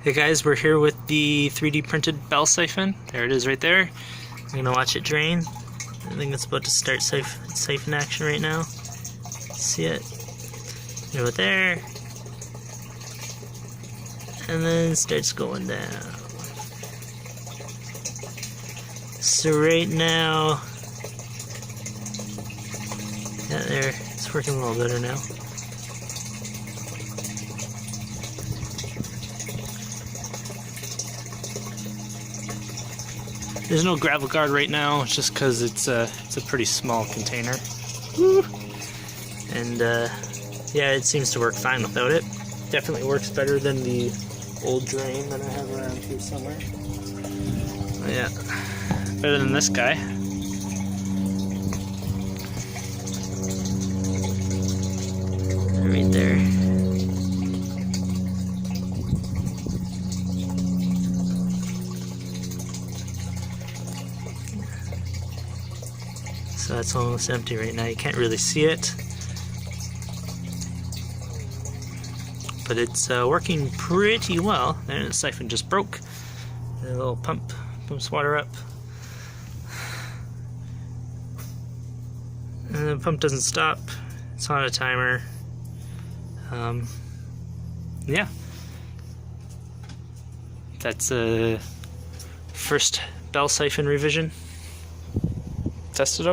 Hey guys, we're here with the 3D printed bell siphon. There it is right there. I'm gonna watch it drain. I think it's about to start siphon action right now. See it? Go there. And then it starts going down. So right now, yeah, there, it's working a little better now. There's no gravel guard right now, just because it's a pretty small container. Woo. And yeah, it seems to work fine without it. Definitely works better than the old drain that I have around here somewhere. Oh, yeah, better than this guy. Right there. So that's almost empty right now. You can't really see it, but it's working pretty well. And the siphon just broke. The little pump pumps water up, and the pump doesn't stop. It's on a timer. Yeah, that's a first bell siphon revision. Test it out.